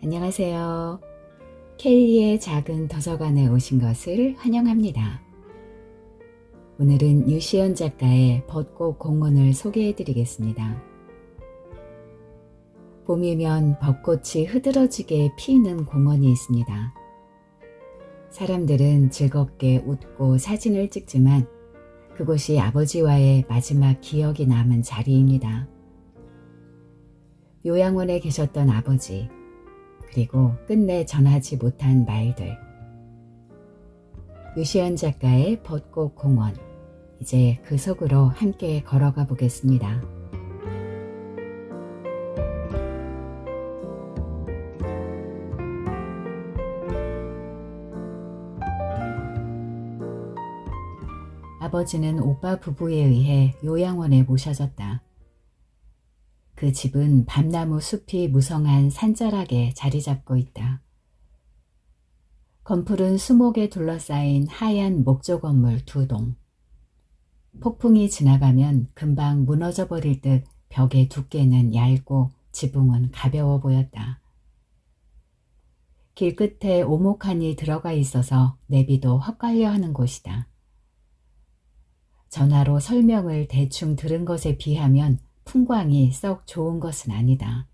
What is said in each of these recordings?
안녕하세요. 켈리의 작은 도서관에 오신 것을 환영합니다. 오늘은 유시연 작가의 벚꽃 공원을 소개해 드리겠습니다. 봄이면 벚꽃이 흐드러지게 피는 공원이 있습니다. 사람들은 즐겁게 웃고 사진을 찍지만 그곳이 아버지와의 마지막 기억이 남은 자리입니다. 요양원에 계셨던 아버지, 그리고 끝내 전하지 못한 말들. 유시연 작가의 벚꽃 공원, 이제 그 속으로 함께 걸어가 보겠습니다. 아버지는 오빠 부부에 의해 요양원에 모셔졌다. 그 집은 밤나무 숲이 무성한 산자락에 자리 잡고 있다. 건풀은 수목에 둘러싸인 하얀 목조 건물 2동. 폭풍이 지나가면 금방 무너져 버릴 듯 벽의 두께는 얇고 지붕은 가벼워 보였다. 길 끝에 오목하니 들어가 있어서 내비도 헛갈려 하는 곳이다. 전화로 설명을 대충 들은 것에 비하면 풍광이 썩 좋은 것은 아니다.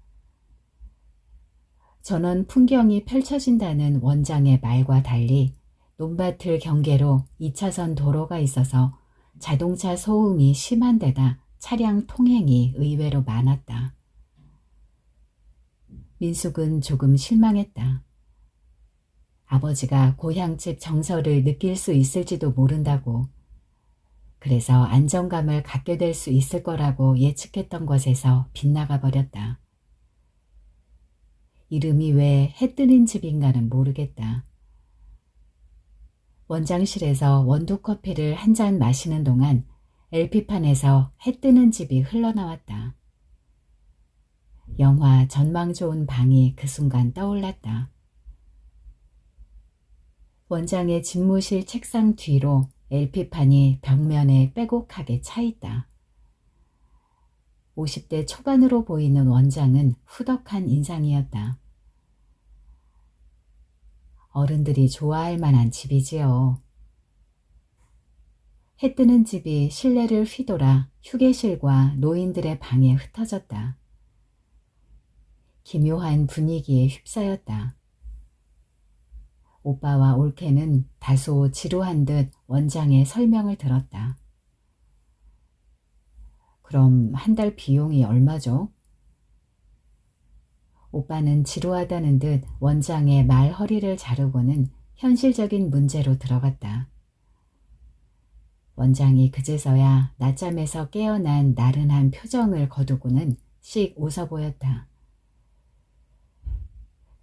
전원 풍경이 펼쳐진다는 원장의 말과 달리 논밭을 경계로 2차선 도로가 있어서 자동차 소음이 심한 데다 차량 통행이 의외로 많았다. 민숙은 조금 실망했다. 아버지가 고향집 정서를 느낄 수 있을지도 모른다고, 그래서 안정감을 갖게 될 수 있을 거라고 예측했던 것에서 빗나가 버렸다. 이름이 왜 해 뜨는 집인가는 모르겠다. 원장실에서 원두커피를 한 잔 마시는 동안 LP판에서 해 뜨는 집이 흘러나왔다. 영화 전망 좋은 방이 그 순간 떠올랐다. 원장의 집무실 책상 뒤로 LP판이 벽면에 빼곡하게 차있다. 50대 초반으로 보이는 원장은 후덕한 인상이었다. 어른들이 좋아할 만한 집이지요. 해 뜨는 집이 실내를 휘돌아 휴게실과 노인들의 방에 흩어졌다. 기묘한 분위기에 휩싸였다. 오빠와 올케는 다소 지루한 듯 원장의 설명을 들었다. 그럼 한 달 비용이 얼마죠? 오빠는 지루하다는 듯 원장의 말 허리를 자르고는 현실적인 문제로 들어갔다. 원장이 그제서야 낮잠에서 깨어난 나른한 표정을 거두고는 씩 웃어 보였다.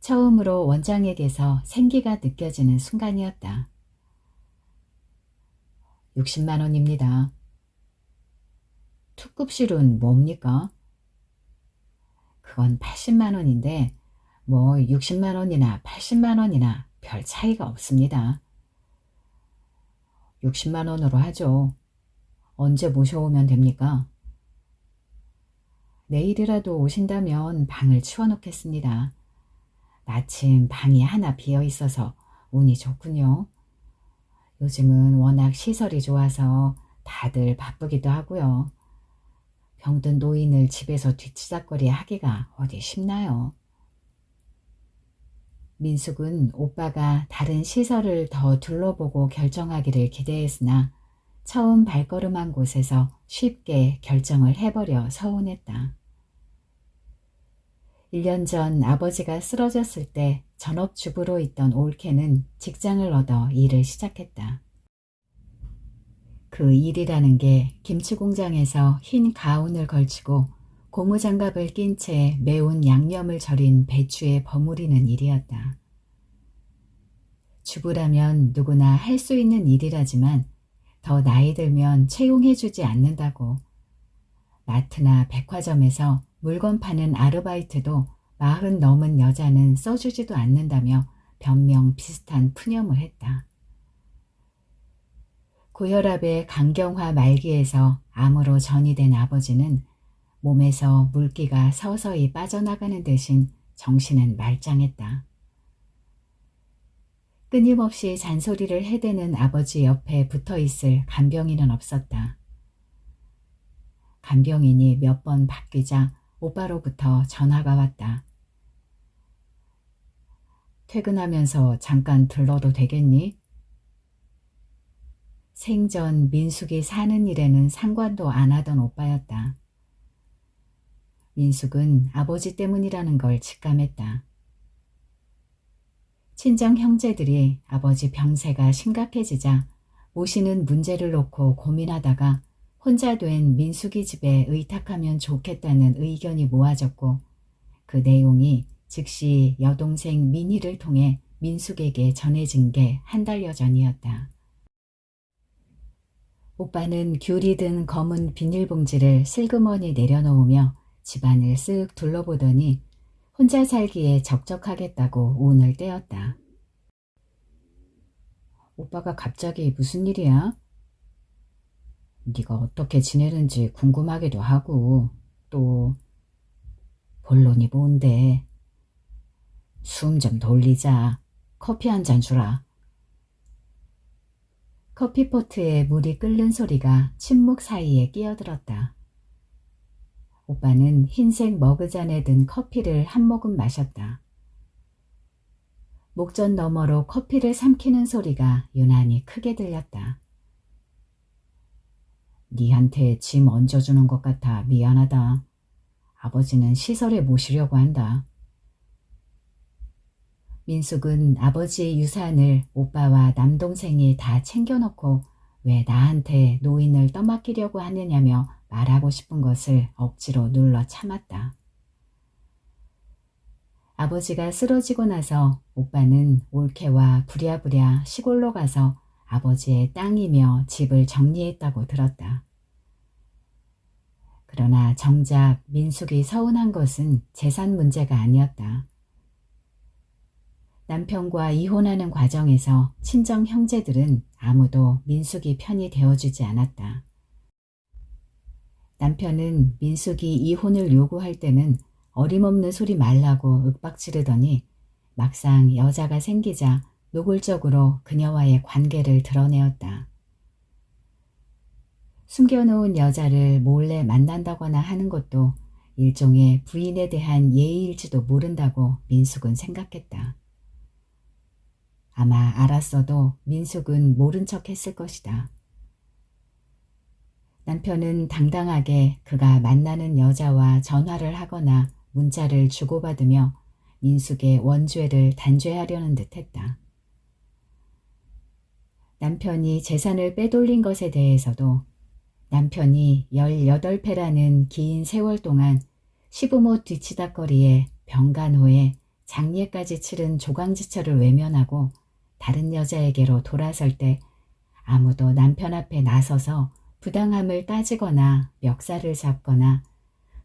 처음으로 원장에게서 생기가 느껴지는 순간이었다. 60만 원입니다. 투급실은 뭡니까? 그건 80만 원인데 뭐 60만 원이나 80만 원이나 별 차이가 없습니다. 60만 원으로 하죠. 언제 모셔오면 됩니까? 내일이라도 오신다면 방을 치워놓겠습니다. 마침 방이 하나 비어 있어서 운이 좋군요. 요즘은 워낙 시설이 좋아서 다들 바쁘기도 하고요. 병든 노인을 집에서 뒤치다꺼리 하기가 어디 쉽나요? 민숙은 오빠가 다른 시설을 더 둘러보고 결정하기를 기대했으나 처음 발걸음한 곳에서 쉽게 결정을 해버려 서운했다. 1년 전 아버지가 쓰러졌을 때 전업주부로 있던 올케는 직장을 얻어 일을 시작했다. 그 일이라는 게 김치공장에서 흰 가운을 걸치고 고무장갑을 낀 채 매운 양념을 절인 배추에 버무리는 일이었다. 주부라면 누구나 할 수 있는 일이라지만 더 나이 들면 채용해주지 않는다고, 마트나 백화점에서 물건 파는 아르바이트도 40 넘은 여자는 써주지도 않는다며 변명 비슷한 푸념을 했다. 고혈압의 강경화 말기에서 암으로 전이된 아버지는 몸에서 물기가 서서히 빠져나가는 대신 정신은 말짱했다. 끊임없이 잔소리를 해대는 아버지 옆에 붙어있을 간병인은 없었다. 간병인이 몇 번 바뀌자 오빠로부터 전화가 왔다. 퇴근하면서 잠깐 들러도 되겠니? 생전 민숙이 사는 일에는 상관도 안 하던 오빠였다. 민숙은 아버지 때문이라는 걸 직감했다. 친정 형제들이 아버지 병세가 심각해지자 모시는 문제를 놓고 고민하다가 혼자 된 민숙이 집에 의탁하면 좋겠다는 의견이 모아졌고 그 내용이 즉시 여동생 민희를 통해 민숙에게 전해진 게 한 달여 전이었다. 오빠는 귤이 든 검은 비닐봉지를 슬그머니 내려놓으며 집안을 쓱 둘러보더니 혼자 살기에 적적하겠다고 운을 떼었다. 오빠가 갑자기 무슨 일이야? 네가 어떻게 지내는지 궁금하기도 하고 또 본론이 뭔데? 숨 좀 돌리자. 커피 한 잔 주라. 커피포트에 물이 끓는 소리가 침묵 사이에 끼어들었다. 오빠는 흰색 머그잔에 든 커피를 한 모금 마셨다. 목전 너머로 커피를 삼키는 소리가 유난히 크게 들렸다. 니한테 짐 얹어주는 것 같아 미안하다. 아버지는 시설에 모시려고 한다. 민숙은 아버지의 유산을 오빠와 남동생이 다 챙겨놓고 왜 나한테 노인을 떠맡기려고 하느냐며 말하고 싶은 것을 억지로 눌러 참았다. 아버지가 쓰러지고 나서 오빠는 올케와 부랴부랴 시골로 가서 아버지의 땅이며 집을 정리했다고 들었다. 그러나 정작 민숙이 서운한 것은 재산 문제가 아니었다. 남편과 이혼하는 과정에서 친정 형제들은 아무도 민숙이 편이 되어주지 않았다. 남편은 민숙이 이혼을 요구할 때는 어림없는 소리 말라고 윽박지르더니 막상 여자가 생기자 노골적으로 그녀와의 관계를 드러내었다. 숨겨놓은 여자를 몰래 만난다거나 하는 것도 일종의 부인에 대한 예의일지도 모른다고 민숙은 생각했다. 아마 알았어도 민숙은 모른 척 했을 것이다. 남편은 당당하게 그가 만나는 여자와 전화를 하거나 문자를 주고받으며 민숙의 원죄를 단죄하려는 듯 했다. 남편이 재산을 빼돌린 것에 대해서도 남편이 18패라는 긴 세월 동안 시부모 뒤치다거리에 병간호에 장례까지 치른 조강지처를 외면하고 다른 여자에게로 돌아설 때 아무도 남편 앞에 나서서 부당함을 따지거나 멱살을 잡거나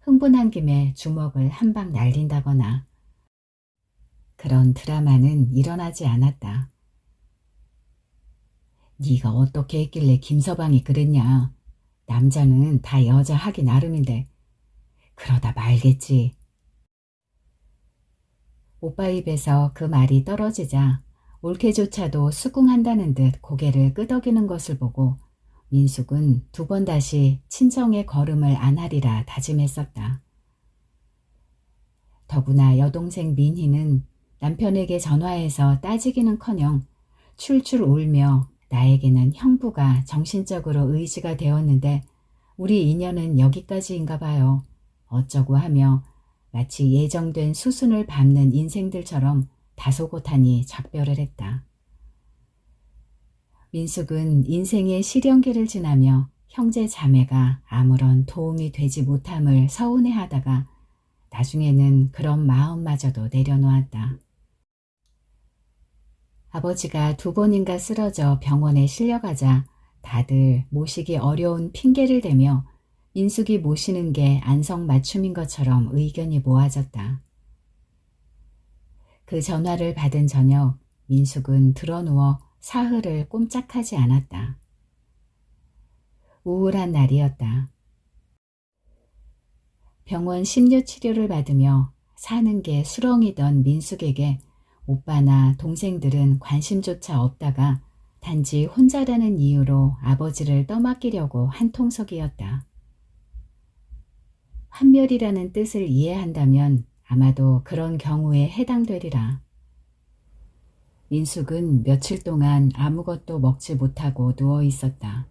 흥분한 김에 주먹을 한 방 날린다거나 그런 드라마는 일어나지 않았다. 네가 어떻게 했길래 김서방이 그랬냐. 남자는 다 여자 하기 나름인데 그러다 말겠지. 오빠 입에서 그 말이 떨어지자 올케조차도 수긍한다는 듯 고개를 끄덕이는 것을 보고 민숙은 두 번 다시 친정의 걸음을 안 하리라 다짐했었다. 더구나 여동생 민희는 남편에게 전화해서 따지기는커녕 출출 울며 나에게는 형부가 정신적으로 의지가 되었는데 우리 인연은 여기까지인가 봐요. 어쩌고 하며 마치 예정된 수순을 밟는 인생들처럼 다소곳하니 작별을 했다. 민숙은 인생의 시련기를 지나며 형제 자매가 아무런 도움이 되지 못함을 서운해하다가 나중에는 그런 마음마저도 내려놓았다. 아버지가 2번인가 쓰러져 병원에 실려가자 다들 모시기 어려운 핑계를 대며 민숙이 모시는 게 안성맞춤인 것처럼 의견이 모아졌다. 그 전화를 받은 저녁 민숙은 드러누워 사흘을 꼼짝하지 않았다. 우울한 날이었다. 병원 심려 치료를 받으며 사는 게 수렁이던 민숙에게 오빠나 동생들은 관심조차 없다가 단지 혼자라는 이유로 아버지를 떠맡기려고 한통속이었다. 환멸이라는 뜻을 이해한다면 아마도 그런 경우에 해당되리라. 민숙은 며칠 동안 아무것도 먹지 못하고 누워 있었다.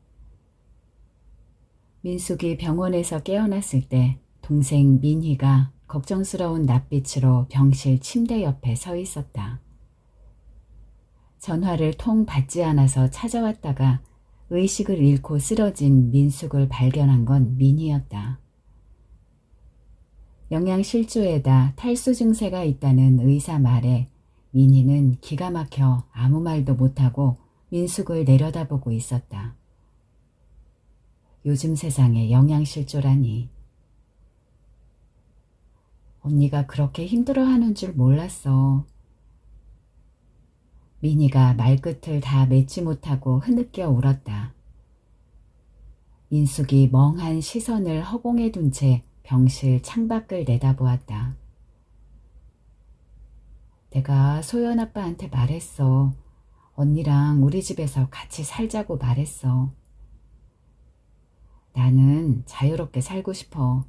민숙이 병원에서 깨어났을 때 동생 민희가 걱정스러운 낯빛으로 병실 침대 옆에 서 있었다. 전화를 통 받지 않아서 찾아왔다가 의식을 잃고 쓰러진 민숙을 발견한 건 민희였다. 영양실조에다 탈수 증세가 있다는 의사 말에 민희는 기가 막혀 아무 말도 못하고 민숙을 내려다보고 있었다. 요즘 세상에 영양실조라니. 언니가 그렇게 힘들어하는 줄 몰랐어. 민희가 말끝을 다 맺지 못하고 흐느껴 울었다. 민숙이 멍한 시선을 허공에 둔 채 병실 창밖을 내다보았다. 내가 소연 아빠한테 말했어. 언니랑 우리 집에서 같이 살자고 말했어. 나는 자유롭게 살고 싶어.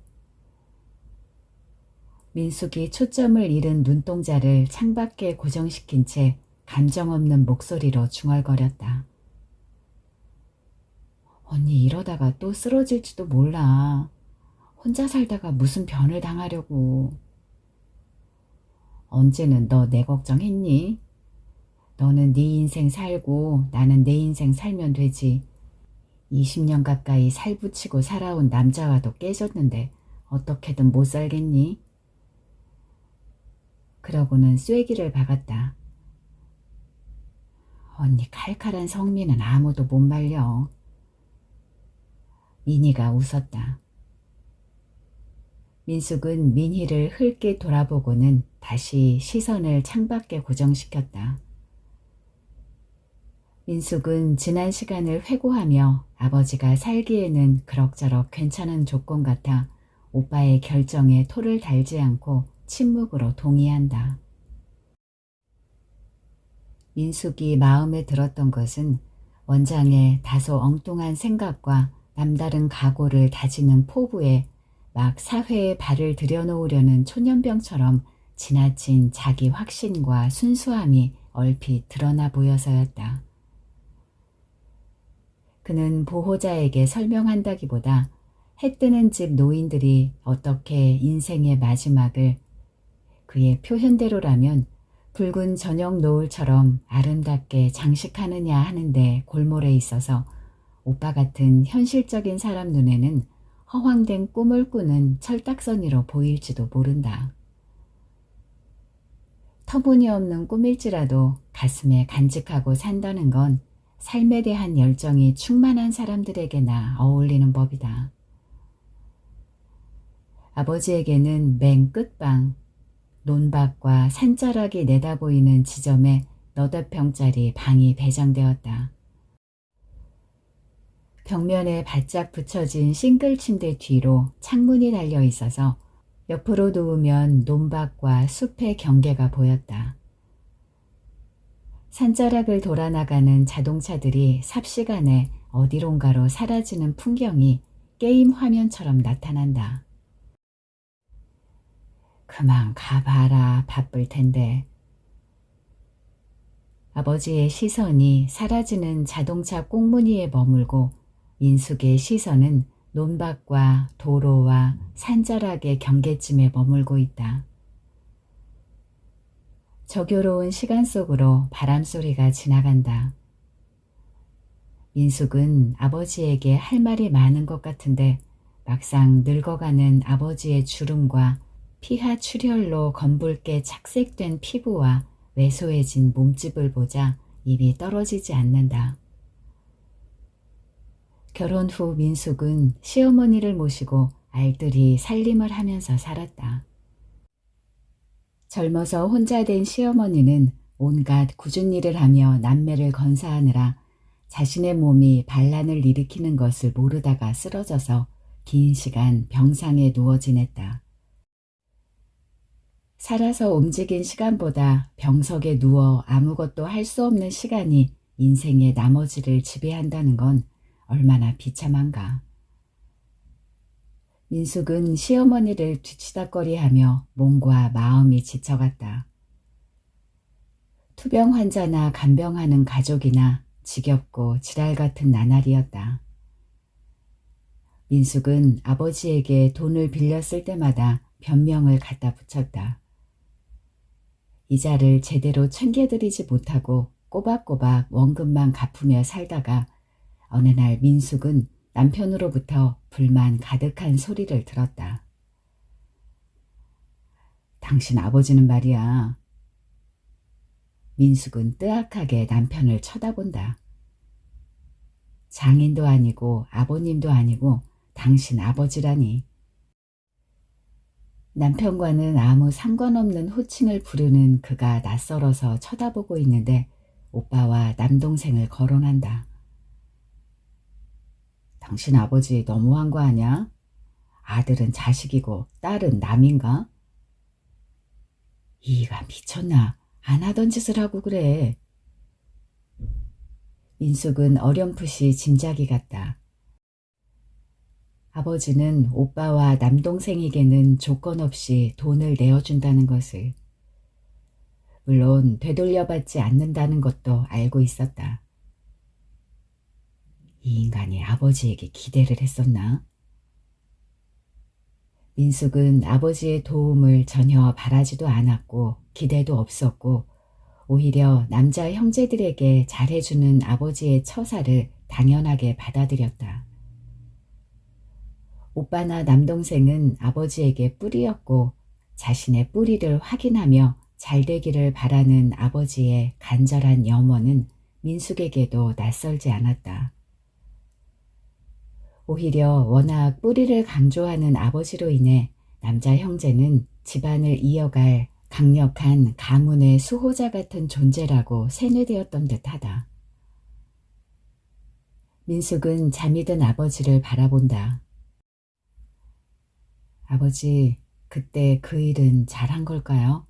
민숙이 초점을 잃은 눈동자를 창밖에 고정시킨 채 감정 없는 목소리로 중얼거렸다. 언니 이러다가 또 쓰러질지도 몰라. 혼자 살다가 무슨 변을 당하려고. 언제는 너 내 걱정했니? 너는 네 인생 살고 나는 내 인생 살면 되지. 20년 가까이 살붙이고 살아온 남자와도 깨졌는데 어떻게든 못 살겠니? 그러고는 쐐기를 박았다. 언니 칼칼한 성미는 아무도 못 말려. 민희가 웃었다. 민숙은 민희를 흘낏 돌아보고는 다시 시선을 창밖에 고정시켰다. 민숙은 지난 시간을 회고하며 아버지가 살기에는 그럭저럭 괜찮은 조건 같아 오빠의 결정에 토를 달지 않고 침묵으로 동의한다. 민숙이 마음에 들었던 것은 원장의 다소 엉뚱한 생각과 남다른 각오를 다지는 포부에 막 사회에 발을 들여놓으려는 초년병처럼 지나친 자기 확신과 순수함이 얼핏 드러나 보여서였다. 그는 보호자에게 설명한다기보다 해뜨는 집 노인들이 어떻게 인생의 마지막을 그의 표현대로라면 붉은 저녁 노을처럼 아름답게 장식하느냐 하는데 골몰해 있어서 오빠 같은 현실적인 사람 눈에는 허황된 꿈을 꾸는 철딱서니로 보일지도 모른다. 터무니없는 꿈일지라도 가슴에 간직하고 산다는 건 삶에 대한 열정이 충만한 사람들에게나 어울리는 법이다. 아버지에게는 맨 끝방, 논밭과 산자락이 내다보이는 지점에 너댓 평짜리 방이 배정되었다. 벽면에 바짝 붙여진 싱글 침대 뒤로 창문이 달려 있어서 옆으로 누우면 논밭과 숲의 경계가 보였다. 산자락을 돌아 나가는 자동차들이 삽시간에 어디론가로 사라지는 풍경이 게임 화면처럼 나타난다. 그만 가봐라, 바쁠 텐데. 아버지의 시선이 사라지는 자동차 꽁무니에 머물고 민숙의 시선은 논밭과 도로와 산자락의 경계쯤에 머물고 있다. 저교로운 시간 속으로 바람소리가 지나간다. 민숙은 아버지에게 할 말이 많은 것 같은데 막상 늙어가는 아버지의 주름과 피하 출혈로 검붉게 착색된 피부와 왜소해진 몸집을 보자 입이 떨어지지 않는다. 결혼 후 민숙은 시어머니를 모시고 알뜰히 살림을 하면서 살았다. 젊어서 혼자 된 시어머니는 온갖 굳은 일을 하며 남매를 건사하느라 자신의 몸이 반란을 일으키는 것을 모르다가 쓰러져서 긴 시간 병상에 누워 지냈다. 살아서 움직인 시간보다 병석에 누워 아무것도 할 수 없는 시간이 인생의 나머지를 지배한다는 건 얼마나 비참한가. 민숙은 시어머니를 뒤치다꺼리하며 몸과 마음이 지쳐갔다. 투병 환자나 간병하는 가족이나 지겹고 지랄 같은 나날이었다. 민숙은 아버지에게 돈을 빌렸을 때마다 변명을 갖다 붙였다. 이자를 제대로 챙겨드리지 못하고 꼬박꼬박 원금만 갚으며 살다가 어느 날 민숙은 남편으로부터 불만 가득한 소리를 들었다. 당신 아버지는 말이야. 민숙은 뜨악하게 남편을 쳐다본다. 장인도 아니고 아버님도 아니고 당신 아버지라니. 남편과는 아무 상관없는 호칭을 부르는 그가 낯설어서 쳐다보고 있는데 오빠와 남동생을 거론한다. 당신 아버지 너무한 거 아냐? 아들은 자식이고 딸은 남인가? 이가 미쳤나? 안 하던 짓을 하고 그래. 민숙은 어렴풋이 짐작이 갔다. 아버지는 오빠와 남동생에게는 조건 없이 돈을 내어준다는 것을. 물론 되돌려받지 않는다는 것도 알고 있었다. 이 인간이 아버지에게 기대를 했었나? 민숙은 아버지의 도움을 전혀 바라지도 않았고 기대도 없었고 오히려 남자 형제들에게 잘해주는 아버지의 처사를 당연하게 받아들였다. 오빠나 남동생은 아버지에게 뿌리였고 자신의 뿌리를 확인하며 잘되기를 바라는 아버지의 간절한 염원은 민숙에게도 낯설지 않았다. 오히려 워낙 뿌리를 강조하는 아버지로 인해 남자 형제는 집안을 이어갈 강력한 가문의 수호자 같은 존재라고 세뇌되었던 듯하다. 민숙은 잠이 든 아버지를 바라본다. 아버지, 그때 그 일은 잘한 걸까요?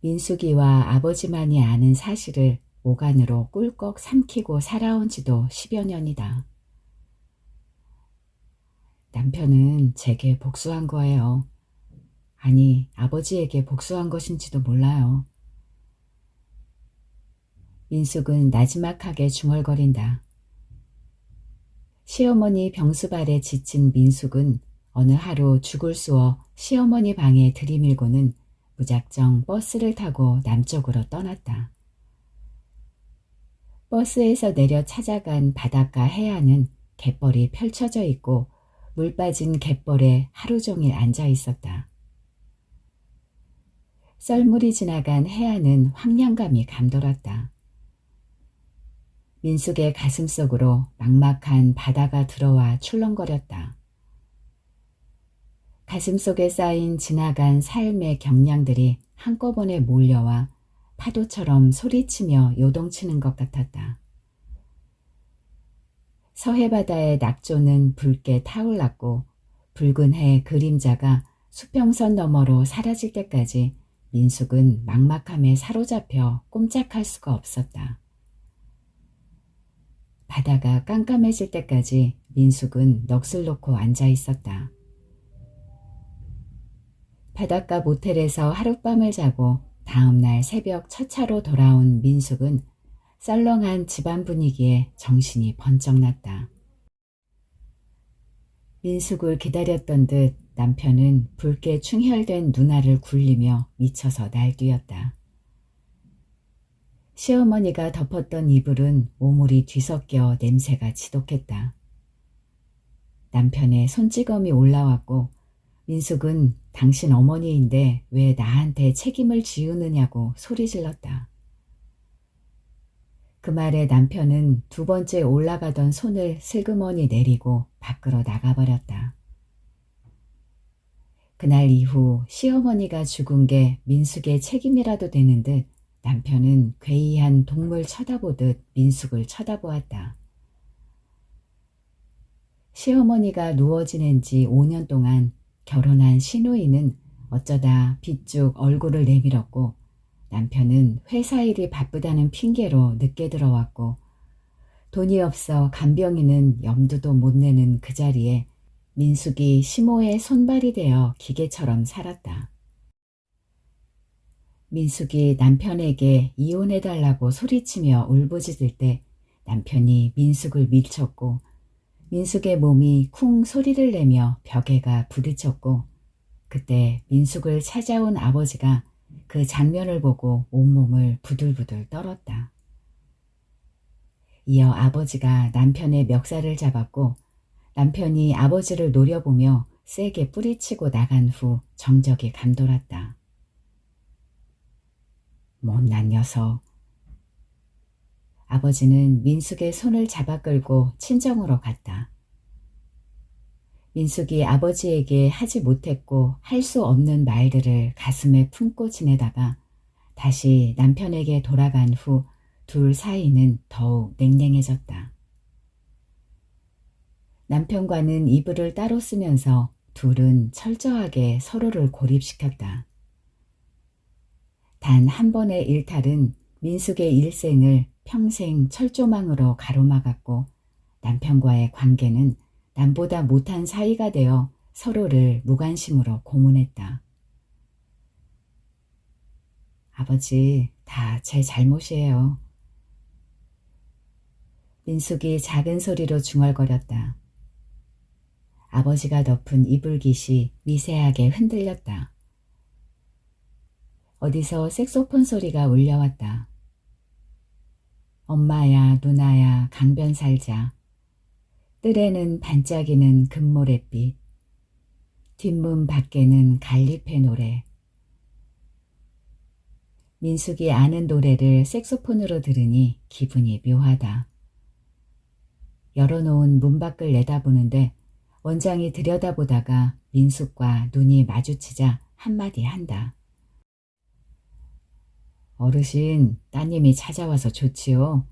민숙이와 아버지만이 아는 사실을 오간으로 꿀꺽 삼키고 살아온 지도 10여 년이다. 남편은 제게 복수한 거예요. 아니, 아버지에게 복수한 것인지도 몰라요. 민숙은 나지막하게 중얼거린다. 시어머니 병수발에 지친 민숙은 어느 하루 죽을 쑤어 시어머니 방에 들이밀고는 무작정 버스를 타고 남쪽으로 떠났다. 버스에서 내려 찾아간 바닷가 해안은 갯벌이 펼쳐져 있고 물 빠진 갯벌에 하루 종일 앉아 있었다. 썰물이 지나간 해안은 황량감이 감돌았다. 민숙의 가슴속으로 막막한 바다가 들어와 출렁거렸다. 가슴속에 쌓인 지나간 삶의 경량들이 한꺼번에 몰려와 파도처럼 소리치며 요동치는 것 같았다. 서해바다의 낙조는 붉게 타올랐고 붉은 해 그림자가 수평선 너머로 사라질 때까지 민숙은 막막함에 사로잡혀 꼼짝할 수가 없었다. 바다가 깜깜해질 때까지 민숙은 넋을 놓고 앉아 있었다. 바닷가 모텔에서 하룻밤을 자고 다음날 새벽 첫 차로 돌아온 민숙은 썰렁한 집안 분위기에 정신이 번쩍 났다. 민숙을 기다렸던 듯 남편은 붉게 충혈된 눈알을 굴리며 미쳐서 날뛰었다. 시어머니가 덮었던 이불은 오물이 뒤섞여 냄새가 지독했다. 남편의 손찌검이 올라왔고 민숙은 당신 어머니인데 왜 나한테 책임을 지우느냐고 소리질렀다. 그 말에 남편은 두 번째 올라가던 손을 슬그머니 내리고 밖으로 나가버렸다. 그날 이후 시어머니가 죽은 게 민숙의 책임이라도 되는 듯 남편은 괴이한 동물 쳐다보듯 민숙을 쳐다보았다. 시어머니가 누워 지낸 지 5년 동안 결혼한 시누이는 어쩌다 빗쭉 얼굴을 내밀었고 남편은 회사 일이 바쁘다는 핑계로 늦게 들어왔고 돈이 없어 간병인은 염두도 못 내는 그 자리에 민숙이 시모의 손발이 되어 기계처럼 살았다. 민숙이 남편에게 이혼해달라고 소리치며 울부짖을 때 남편이 민숙을 밀쳤고 민숙의 몸이 쿵 소리를 내며 벽에가 부딪혔고 그때 민숙을 찾아온 아버지가 그 장면을 보고 온몸을 부들부들 떨었다. 이어 아버지가 남편의 멱살을 잡았고 남편이 아버지를 노려보며 세게 뿌리치고 나간 후 정적이 감돌았다. 못난 녀석. 아버지는 민숙의 손을 잡아 끌고 친정으로 갔다. 민숙이 아버지에게 하지 못했고 할 수 없는 말들을 가슴에 품고 지내다가 다시 남편에게 돌아간 후 둘 사이는 더욱 냉랭해졌다. 남편과는 이불을 따로 쓰면서 둘은 철저하게 서로를 고립시켰다. 단 한 번의 일탈은 민숙의 일생을 평생 철조망으로 가로막았고 남편과의 관계는 남보다 못한 사이가 되어 서로를 무관심으로 고문했다. 아버지, 다 제 잘못이에요. 민숙이 작은 소리로 중얼거렸다. 아버지가 덮은 이불깃이 미세하게 흔들렸다. 어디서 색소폰 소리가 울려왔다. 엄마야 누나야 강변 살자. 뜰에는 반짝이는 금모래빛. 뒷문 밖에는 갈잎의 노래. 민숙이 아는 노래를 색소폰으로 들으니 기분이 묘하다. 열어놓은 문 밖을 내다보는데 원장이 들여다보다가 민숙과 눈이 마주치자 한마디 한다. 어르신, 따님이 찾아와서 좋지요.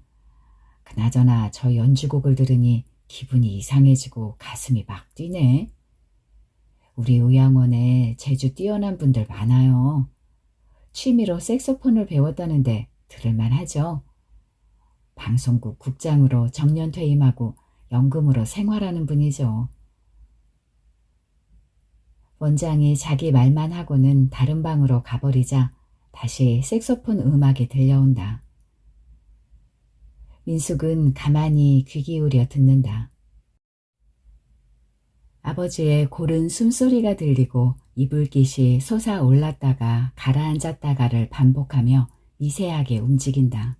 그나저나 저 연주곡을 들으니 기분이 이상해지고 가슴이 막 뛰네. 우리 요양원에 재주 뛰어난 분들 많아요. 취미로 색소폰을 배웠다는데 들을만 하죠. 방송국 국장으로 정년 퇴임하고 연금으로 생활하는 분이죠. 원장이 자기 말만 하고는 다른 방으로 가버리자 다시 색소폰 음악이 들려온다. 민숙은 가만히 귀 기울여 듣는다. 아버지의 고른 숨소리가 들리고 이불깃이 솟아올랐다가 가라앉았다가를 반복하며 미세하게 움직인다.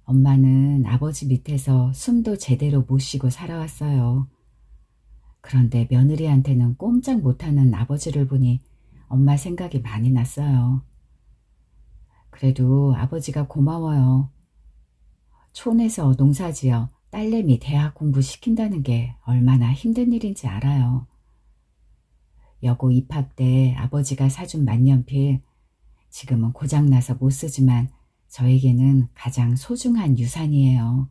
엄마는 아버지 밑에서 숨도 제대로 못 쉬고 살아왔어요. 그런데 며느리한테는 꼼짝 못하는 아버지를 보니 엄마 생각이 많이 났어요. 그래도 아버지가 고마워요. 촌에서 농사지어 딸내미 대학 공부시킨다는 게 얼마나 힘든 일인지 알아요. 여고 입학 때 아버지가 사준 만년필, 지금은 고장나서 못 쓰지만 저에게는 가장 소중한 유산이에요.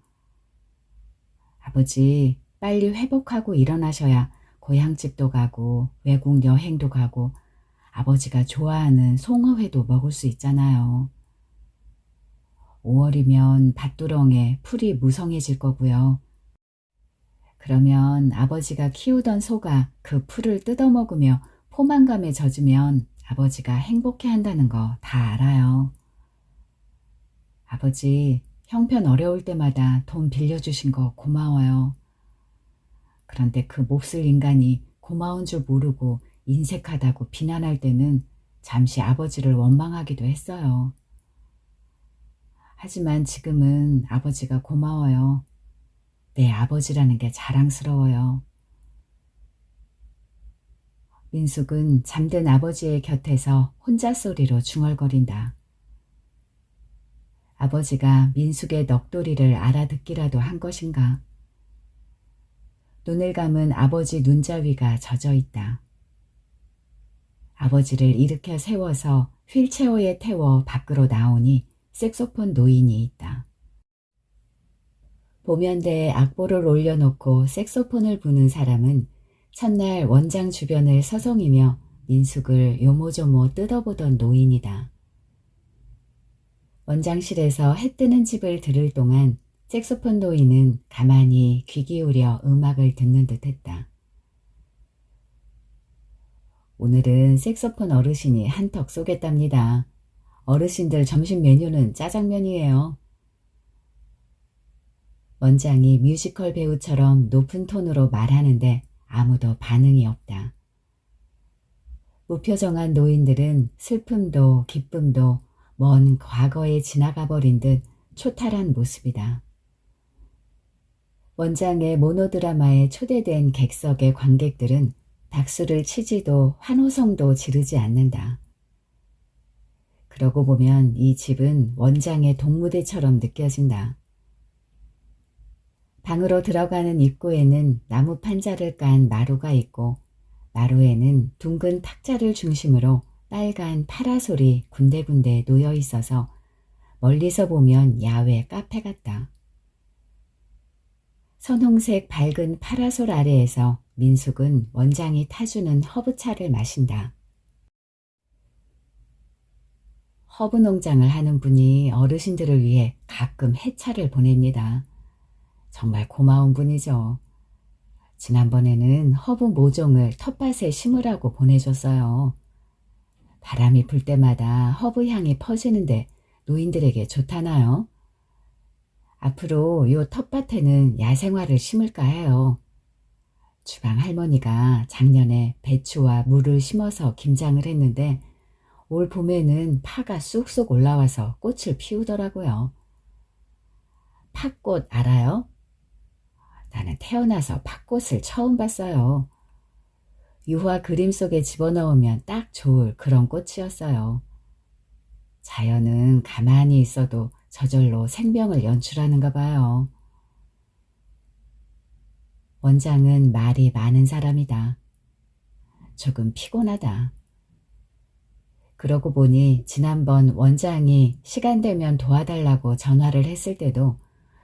아버지, 빨리 회복하고 일어나셔야 고향집도 가고 외국 여행도 가고 아버지가 좋아하는 송어회도 먹을 수 있잖아요. 5월이면 밭두렁에 풀이 무성해질 거고요. 그러면 아버지가 키우던 소가 그 풀을 뜯어먹으며 포만감에 젖으면 아버지가 행복해한다는 거 다 알아요. 아버지, 형편 어려울 때마다 돈 빌려주신 거 고마워요. 그런데 그 몹쓸 인간이 고마운 줄 모르고 인색하다고 비난할 때는 잠시 아버지를 원망하기도 했어요. 하지만 지금은 아버지가 고마워요. 내 아버지라는 게 자랑스러워요. 민숙은 잠든 아버지의 곁에서 혼잣소리로 중얼거린다. 아버지가 민숙의 넋도리를 알아듣기라도 한 것인가. 눈을 감은 아버지 눈자위가 젖어 있다. 아버지를 일으켜 세워서 휠체어에 태워 밖으로 나오니 색소폰 노인이 있다. 보면대에 악보를 올려놓고 색소폰을 부는 사람은 첫날 원장 주변을 서성이며 민숙을 요모조모 뜯어보던 노인이다. 원장실에서 해 뜨는 집을 들을 동안 색소폰 노인은 가만히 귀 기울여 음악을 듣는 듯 했다. 오늘은 색소폰 어르신이 한턱 쏘겠답니다. 어르신들 점심 메뉴는 짜장면이에요. 원장이 뮤지컬 배우처럼 높은 톤으로 말하는데 아무도 반응이 없다. 무표정한 노인들은 슬픔도 기쁨도 먼 과거에 지나가 버린 듯 초탈한 모습이다. 원장의 모노드라마에 초대된 객석의 관객들은 박수를 치지도 환호성도 지르지 않는다. 그러고 보면 이 집은 원장의 동무대처럼 느껴진다. 방으로 들어가는 입구에는 나무 판자를 깐 마루가 있고 마루에는 둥근 탁자를 중심으로 빨간 파라솔이 군데군데 놓여 있어서 멀리서 보면 야외 카페 같다. 선홍색 밝은 파라솔 아래에서 민숙은 원장이 타주는 허브차를 마신다. 허브 농장을 하는 분이 어르신들을 위해 가끔 해차를 보냅니다. 정말 고마운 분이죠. 지난번에는 허브 모종을 텃밭에 심으라고 보내줬어요. 바람이 불 때마다 허브 향이 퍼지는데 노인들에게 좋다나요? 앞으로 요 텃밭에는 야생화를 심을까 해요. 주방 할머니가 작년에 배추와 물을 심어서 김장을 했는데 올 봄에는 파가 쑥쑥 올라와서 꽃을 피우더라고요. 팥꽃 알아요? 나는 태어나서 팥꽃을 처음 봤어요. 유화 그림 속에 집어넣으면 딱 좋을 그런 꽃이었어요. 자연은 가만히 있어도 저절로 생명을 연출하는가 봐요. 원장은 말이 많은 사람이다. 조금 피곤하다. 그러고 보니 지난번 원장이 시간 되면 도와달라고 전화를 했을 때도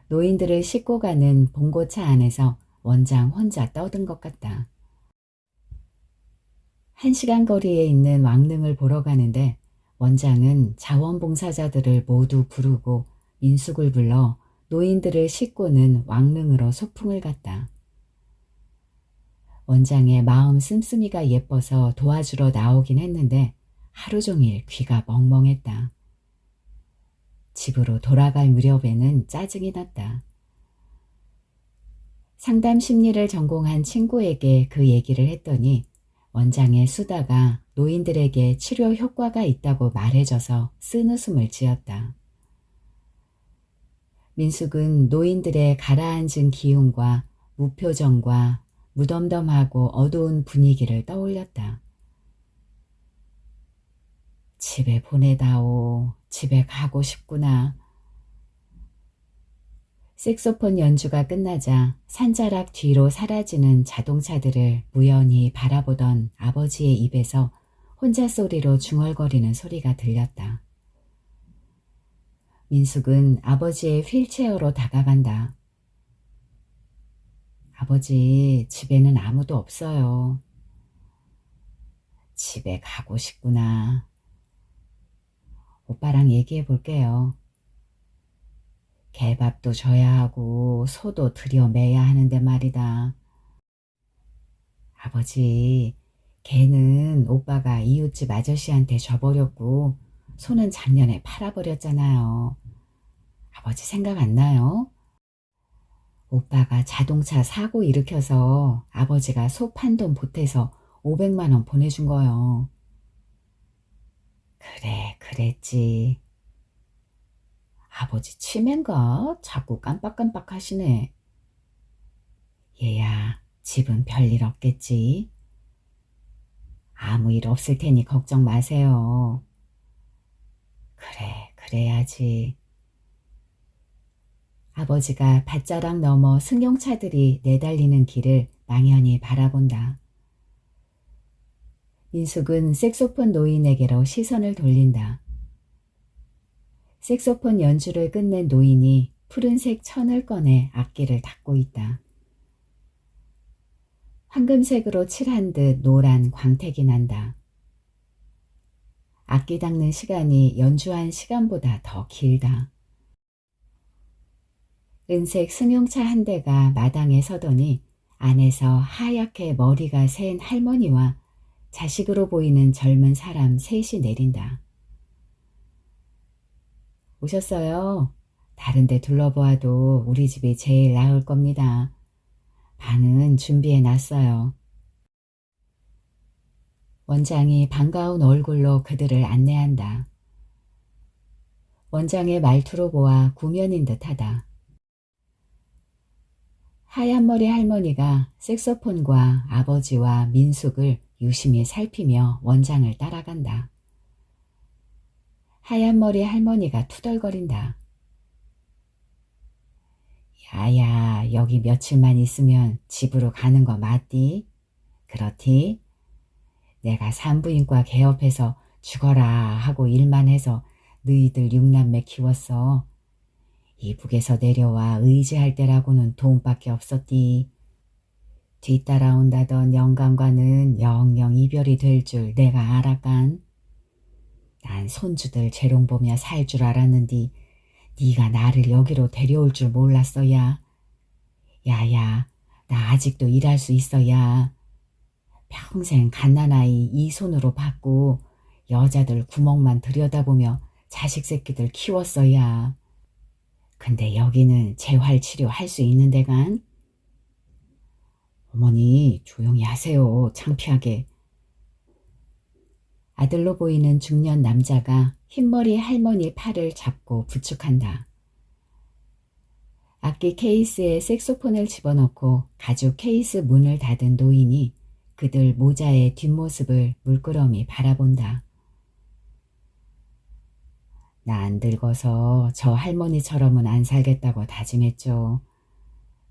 노인들을 싣고 가는 봉고차 안에서 원장 혼자 떠든 것 같다. 1시간 거리에 있는 왕릉을 보러 가는데 원장은 자원봉사자들을 모두 부르고 민숙을 불러 노인들을 싣고는 왕릉으로 소풍을 갔다. 원장의 마음 씀씀이가 예뻐서 도와주러 나오긴 했는데 하루 종일 귀가 멍멍했다. 집으로 돌아갈 무렵에는 짜증이 났다. 상담 심리를 전공한 친구에게 그 얘기를 했더니 원장의 수다가 노인들에게 치료 효과가 있다고 말해줘서 쓴웃음을 지었다. 민숙은 노인들의 가라앉은 기운과 무표정과 무덤덤하고 어두운 분위기를 떠올렸다. 집에 보내다오. 집에 가고 싶구나. 색소폰 연주가 끝나자 산자락 뒤로 사라지는 자동차들을 무연히 바라보던 아버지의 입에서 혼자 소리로 중얼거리는 소리가 들렸다. 민숙은 아버지의 휠체어로 다가간다. 아버지, 집에는 아무도 없어요. 집에 가고 싶구나. 오빠랑 얘기해 볼게요. 개밥도 줘야 하고 소도 들여매야 하는데 말이다. 아버지, 개는 오빠가 이웃집 아저씨한테 줘버렸고 소는 작년에 팔아버렸잖아요. 아버지 생각 안 나요? 오빠가 자동차 사고 일으켜서 아버지가 소 판 돈 보태서 500만 원 보내준 거요. 그래, 그랬지. 아버지 치매인가? 자꾸 깜빡깜빡 하시네. 얘야, 집은 별일 없겠지? 아무 일 없을 테니 걱정 마세요. 그래, 그래야지. 아버지가 밭자락 넘어 승용차들이 내달리는 길을 망연히 바라본다. 민숙은 색소폰 노인에게로 시선을 돌린다. 색소폰 연주를 끝낸 노인이 푸른색 천을 꺼내 악기를 닦고 있다. 황금색으로 칠한 듯 노란 광택이 난다. 악기 닦는 시간이 연주한 시간보다 더 길다. 은색 승용차 한 대가 마당에 서더니 안에서 하얗게 머리가 센 할머니와 자식으로 보이는 젊은 사람 셋이 내린다. 오셨어요. 다른 데 둘러보아도 우리 집이 제일 나을 겁니다. 방은 준비해 놨어요. 원장이 반가운 얼굴로 그들을 안내한다. 원장의 말투로 보아 구면인 듯하다. 하얀 머리 할머니가 색소폰과 아버지와 민숙을 유심히 살피며 원장을 따라간다. 하얀 머리 할머니가 투덜거린다. 야야, 여기 며칠만 있으면 집으로 가는 거 맞디? 그렇디? 내가 산부인과 개업해서 죽어라 하고 일만 해서 너희들 육남매 키웠어. 이북에서 내려와 의지할 때라고는 돈밖에 없었디. 뒤따라온다던 영감과는 영영 이별이 될 줄 내가 알았간. 난 손주들 재롱 보며 살 줄 알았는디 네가 나를 여기로 데려올 줄 몰랐어야. 야야, 나 아직도 일할 수 있어야. 평생 갓난아이 이 손으로 받고 여자들 구멍만 들여다보며 자식 새끼들 키웠어야. 근데 여기는 재활치료 할 수 있는 데간? 어머니, 조용히 하세요. 창피하게. 아들로 보이는 중년 남자가 흰머리 할머니 팔을 잡고 부축한다. 악기 케이스에 색소폰을 집어넣고 가죽 케이스 문을 닫은 노인이 그들 모자의 뒷모습을 물끄러미 바라본다. 나 안 늙어서 저 할머니처럼은 안 살겠다고 다짐했죠.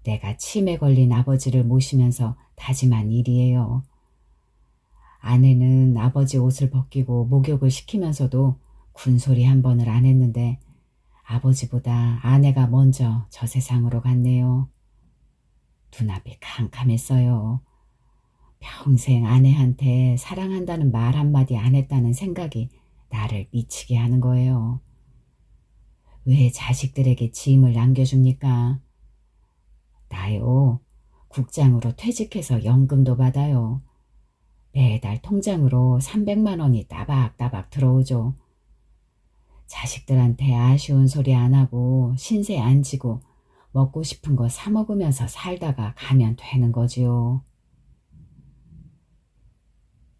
내가 치매 걸린 아버지를 모시면서 다짐한 일이에요. 아내는 아버지 옷을 벗기고 목욕을 시키면서도 군소리 한 번을 안 했는데 아버지보다 아내가 먼저 저 세상으로 갔네요. 눈앞이 캄캄했어요. 평생 아내한테 사랑한다는 말 한마디 안 했다는 생각이 나를 미치게 하는 거예요. 왜 자식들에게 짐을 남겨줍니까? 나요, 국장으로 퇴직해서 연금도 받아요. 매달 통장으로 300만 원이 따박따박 들어오죠. 자식들한테 아쉬운 소리 안 하고 신세 안 지고 먹고 싶은 거 사 먹으면서 살다가 가면 되는 거지요.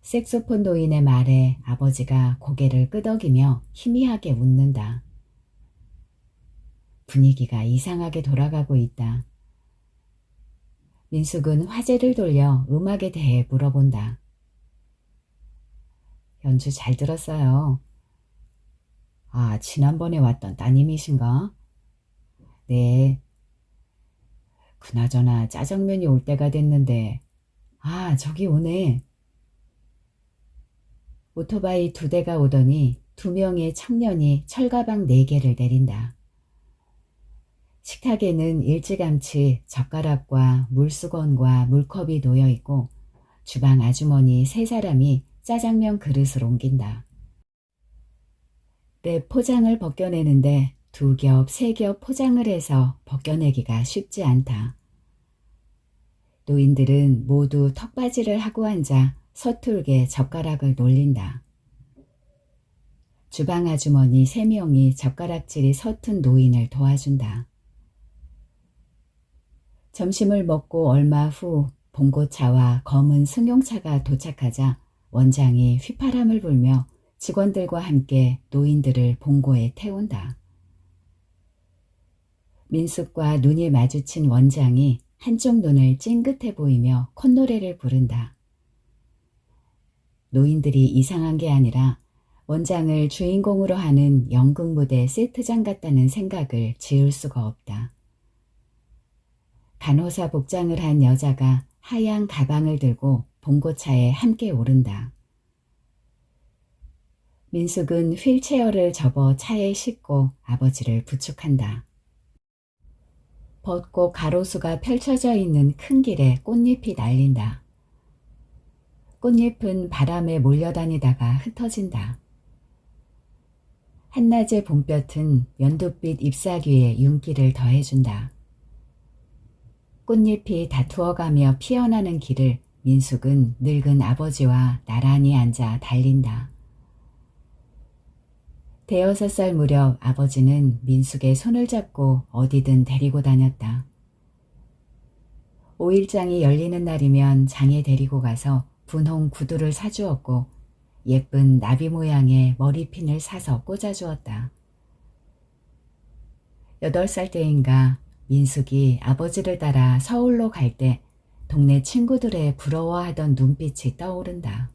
색소폰 노인의 말에 아버지가 고개를 끄덕이며 희미하게 웃는다. 분위기가 이상하게 돌아가고 있다. 민숙은 화제를 돌려 음악에 대해 물어본다. 연주 잘 들었어요. 아, 지난번에 왔던 따님이신가? 네. 그나저나 짜장면이 올 때가 됐는데, 아, 저기 오네. 오토바이 2대가 오더니 2명의 청년이 철가방 4개를 내린다. 식탁에는 일찌감치 젓가락과 물수건과 물컵이 놓여있고 주방 아주머니 3사람이 짜장면 그릇을 옮긴다. 내 포장을 벗겨내는데 2겹, 3겹 포장을 해서 벗겨내기가 쉽지 않다. 노인들은 모두 턱받이를 하고 앉아 서툴게 젓가락을 놀린다. 주방 아주머니 3명이 젓가락질이 서툰 노인을 도와준다. 점심을 먹고 얼마 후 봉고차와 검은 승용차가 도착하자 원장이 휘파람을 불며 직원들과 함께 노인들을 봉고에 태운다. 민숙과 눈이 마주친 원장이 한쪽 눈을 찡긋해 보이며 콧노래를 부른다. 노인들이 이상한 게 아니라 원장을 주인공으로 하는 연극무대 세트장 같다는 생각을 지울 수가 없다. 간호사 복장을 한 여자가 하얀 가방을 들고 봉고차에 함께 오른다. 민숙은 휠체어를 접어 차에 싣고 아버지를 부축한다. 벚꽃 가로수가 펼쳐져 있는 큰 길에 꽃잎이 날린다. 꽃잎은 바람에 몰려다니다가 흩어진다. 한낮의 봄볕은 연두빛 잎사귀에 윤기를 더해준다. 꽃잎이 다투어가며 피어나는 길을 민숙은 늙은 아버지와 나란히 앉아 달린다. 5살 무렵 아버지는 민숙의 손을 잡고 어디든 데리고 다녔다. 5일장이 열리는 날이면 장에 데리고 가서 분홍 구두를 사주었고 예쁜 나비 모양의 머리핀을 사서 꽂아주었다. 8살 때인가 민숙이 아버지를 따라 서울로 갈 때 동네 친구들의 부러워하던 눈빛이 떠오른다.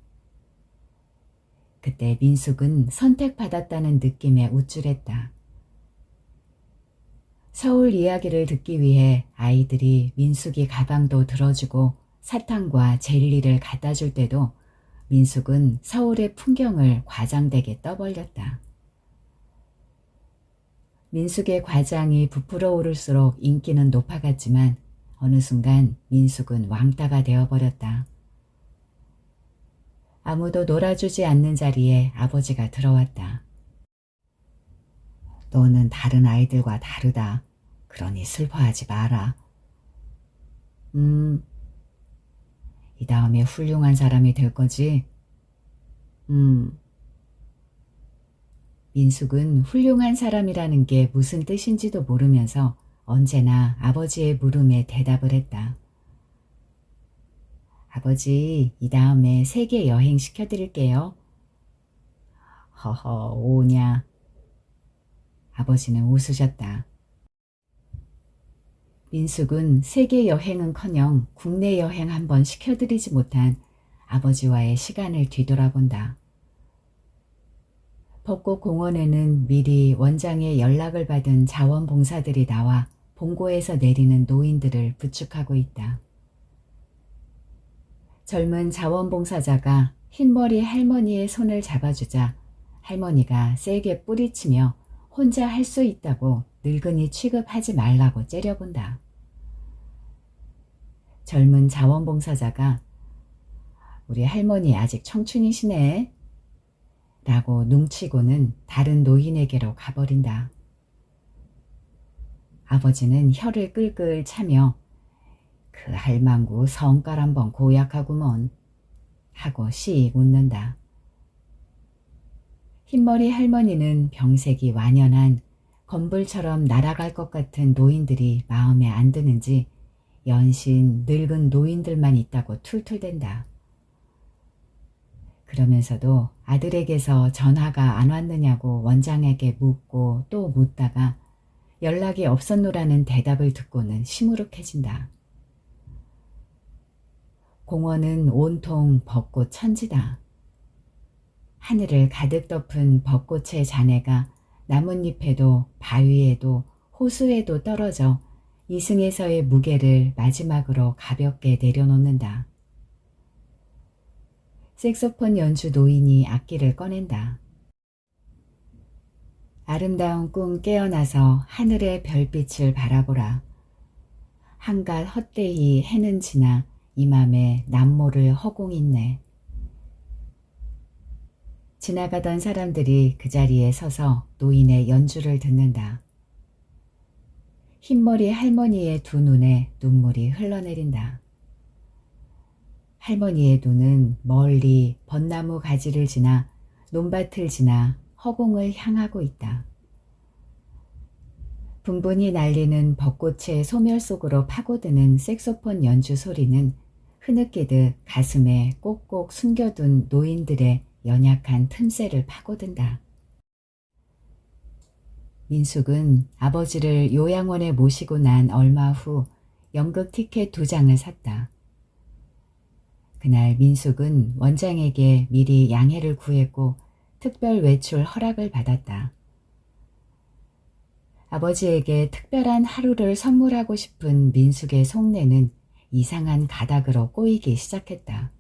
그때 민숙은 선택받았다는 느낌에 우쭐했다. 서울 이야기를 듣기 위해 아이들이 민숙이 가방도 들어주고 사탕과 젤리를 갖다 줄 때도 민숙은 서울의 풍경을 과장되게 떠벌렸다. 민숙의 과장이 부풀어 오를수록 인기는 높아갔지만 어느 순간 민숙은 왕따가 되어버렸다. 아무도 놀아주지 않는 자리에 아버지가 들어왔다. 너는 다른 아이들과 다르다. 그러니 슬퍼하지 마라. 이 다음에 훌륭한 사람이 될 거지? 민숙은 훌륭한 사람이라는 게 무슨 뜻인지도 모르면서 언제나 아버지의 물음에 대답을 했다. 아버지, 이 다음에 세계 여행 시켜드릴게요. 허허, 오냐. 아버지는 웃으셨다. 민숙은 세계 여행은커녕 국내 여행 한번 시켜드리지 못한 아버지와의 시간을 뒤돌아본다. 벚꽃공원에는 미리 원장의 연락을 받은 자원봉사들이 나와 봉고에서 내리는 노인들을 부축하고 있다. 젊은 자원봉사자가 흰머리 할머니의 손을 잡아주자 할머니가 세게 뿌리치며 혼자 할 수 있다고 늙은이 취급하지 말라고 째려본다. 젊은 자원봉사자가 우리 할머니 아직 청춘이시네 라고 뭉치고는 다른 노인에게로 가버린다. 아버지는 혀를 끌끌 차며 그 할망구 성깔 한번 고약하구먼 하고 씩 웃는다. 흰머리 할머니는 병색이 완연한 건불처럼 날아갈 것 같은 노인들이 마음에 안 드는지 연신 늙은 노인들만 있다고 툴툴댄다. 그러면서도 아들에게서 전화가 안 왔느냐고 원장에게 묻고 또 묻다가 연락이 없었노라는 대답을 듣고는 시무룩해진다. 공원은 온통 벚꽃 천지다. 하늘을 가득 덮은 벚꽃의 잔해가 나뭇잎에도 바위에도 호수에도 떨어져 이승에서의 무게를 마지막으로 가볍게 내려놓는다. 색소폰 연주 노인이 악기를 꺼낸다. 아름다운 꿈 깨어나서 하늘의 별빛을 바라보라. 한갓 헛되이 해는 지나 이 맘에 남모를 허공있네. 지나가던 사람들이 그 자리에 서서 노인의 연주를 듣는다. 흰머리 할머니의 두 눈에 눈물이 흘러내린다. 할머니의 눈은 멀리 벚나무 가지를 지나 논밭을 지나 허공을 향하고 있다. 분분히 날리는 벚꽃의 소멸 속으로 파고드는 색소폰 연주 소리는 흐느끼듯 가슴에 꼭꼭 숨겨둔 노인들의 연약한 틈새를 파고든다. 민숙은 아버지를 요양원에 모시고 난 얼마 후 연극 티켓 2장을 샀다. 그날 민숙은 원장에게 미리 양해를 구했고 특별 외출 허락을 받았다. 아버지에게 특별한 하루를 선물하고 싶은 민숙의 속내는 이상한 가닥으로 꼬이기 시작했다.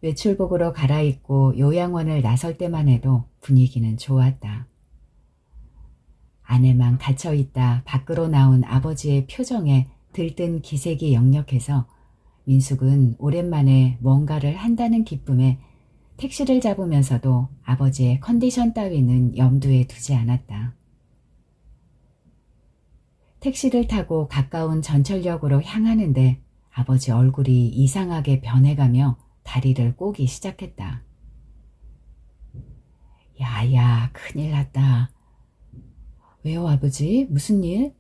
외출복으로 갈아입고 요양원을 나설 때만 해도 분위기는 좋았다. 안에만 갇혀있다 밖으로 나온 아버지의 표정에 들뜬 기색이 역력해서 민숙은 오랜만에 뭔가를 한다는 기쁨에 택시를 잡으면서도 아버지의 컨디션 따위는 염두에 두지 않았다. 택시를 타고 가까운 전철역으로 향하는데 아버지 얼굴이 이상하게 변해가며 다리를 꼬기 시작했다. 야야, 큰일 났다. 왜요, 아버지? 무슨 일?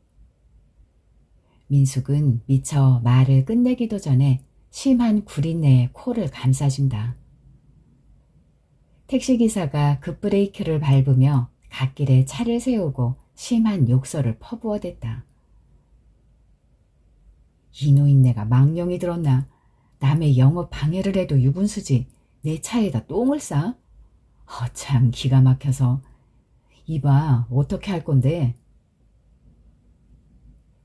민숙은 미처 말을 끝내기도 전에 심한 구린내에 코를 감싸준다. 택시기사가 급브레이크를 밟으며 갓길에 차를 세우고 심한 욕설을 퍼부어댔다. 이 노인네가 망령이 들었나? 남의 영업 방해를 해도 유분수지 내 차에다 똥을 싸? 참 기가 막혀서. 이봐, 어떻게 할 건데?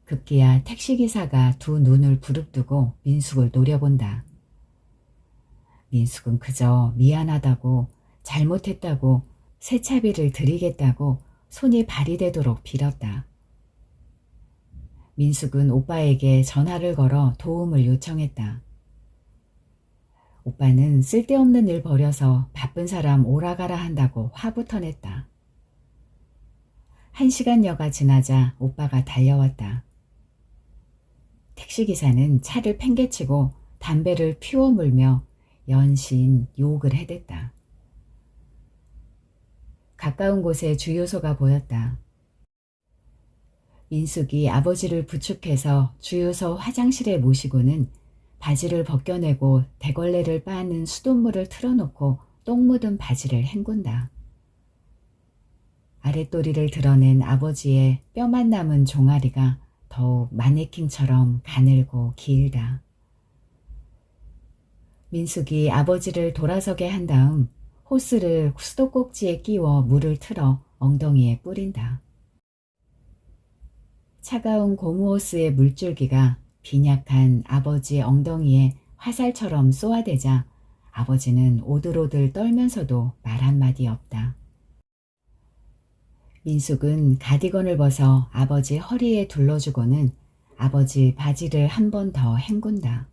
급기야 택시기사가 두 눈을 부릅뜨고 민숙을 노려본다. 민숙은 그저 미안하다고, 잘못했다고, 새차비를 드리겠다고 손이 발이 되도록 빌었다. 민숙은 오빠에게 전화를 걸어 도움을 요청했다. 오빠는 쓸데없는 일 벌여서 바쁜 사람 오라가라 한다고 화부터 냈다. 1시간여가 지나자 오빠가 달려왔다. 택시기사는 차를 팽개치고 담배를 피워 물며 연신 욕을 해댔다. 가까운 곳에 주유소가 보였다. 민숙이 아버지를 부축해서 주유소 화장실에 모시고는 바지를 벗겨내고 대걸레를 빻는 수돗물을 틀어놓고 똥 묻은 바지를 헹군다. 아랫도리를 드러낸 아버지의 뼈만 남은 종아리가 더욱 마네킹처럼 가늘고 길다. 민숙이 아버지를 돌아서게 한 다음 호스를 수도꼭지에 끼워 물을 틀어 엉덩이에 뿌린다. 차가운 고무호스의 물줄기가 빈약한 아버지의 엉덩이에 화살처럼 쏘아대자 아버지는 오들오들 떨면서도 말 한마디 없다. 민숙은 가디건을 벗어 아버지 허리에 둘러주고는 아버지 바지를 한 번 더 헹군다.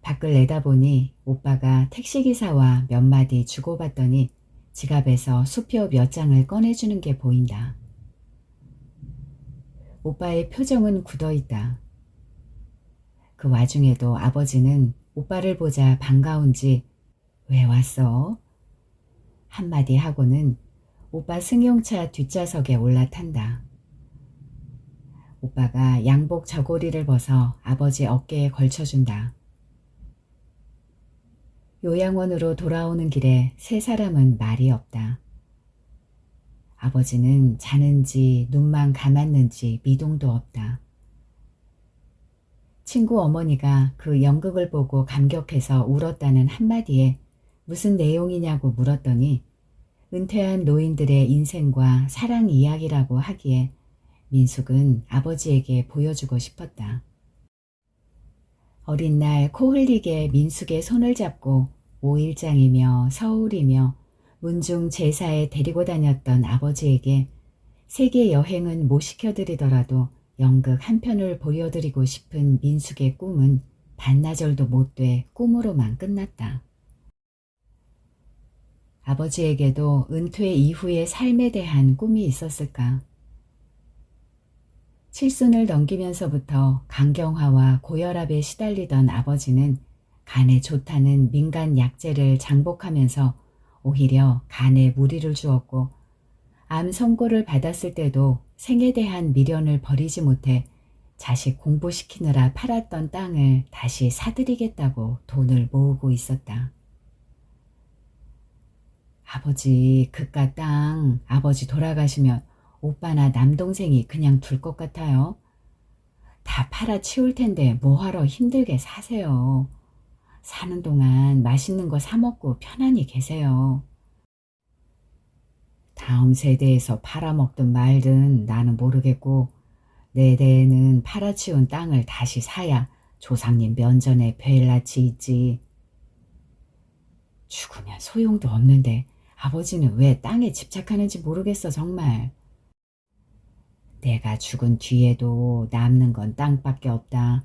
밖을 내다보니 오빠가 택시기사와 몇 마디 주고받더니 지갑에서 수표 몇 장을 꺼내주는 게 보인다. 오빠의 표정은 굳어있다. 그 와중에도 아버지는 오빠를 보자 반가운지 왜 왔어? 한마디 하고는 오빠 승용차 뒷좌석에 올라탄다. 오빠가 양복 저고리를 벗어 아버지 어깨에 걸쳐준다. 요양원으로 돌아오는 길에 세 사람은 말이 없다. 아버지는 자는지 눈만 감았는지 미동도 없다. 친구 어머니가 그 연극을 보고 감격해서 울었다는 한마디에 무슨 내용이냐고 물었더니 은퇴한 노인들의 인생과 사랑 이야기라고 하기에 민숙은 아버지에게 보여주고 싶었다. 어린 날 코 흘리게 민숙의 손을 잡고 5일장이며 서울이며 문중 제사에 데리고 다녔던 아버지에게 세계 여행은 못 시켜드리더라도 연극 한 편을 보여드리고 싶은 민숙의 꿈은 반나절도 못 돼 꿈으로만 끝났다. 아버지에게도 은퇴 이후의 삶에 대한 꿈이 있었을까? 칠순을 넘기면서부터 간경화와 고혈압에 시달리던 아버지는 간에 좋다는 민간 약재를 장복하면서 오히려 간에 무리를 주었고 암 선고를 받았을 때도 생에 대한 미련을 버리지 못해 자식 공부시키느라 팔았던 땅을 다시 사들이겠다고 돈을 모으고 있었다. 아버지 그깟 땅 아버지 돌아가시면 오빠나 남동생이 그냥 둘 것 같아요. 다 팔아 치울 텐데 뭐하러 힘들게 사세요. 사는 동안 맛있는 거 사 먹고 편안히 계세요. 다음 세대에서 팔아먹든 말든 나는 모르겠고 내 대에는 팔아치운 땅을 다시 사야 조상님 면전에 뵐 낯이 있지. 죽으면 소용도 없는데 아버지는 왜 땅에 집착하는지 모르겠어 정말. 내가 죽은 뒤에도 남는 건 땅밖에 없다.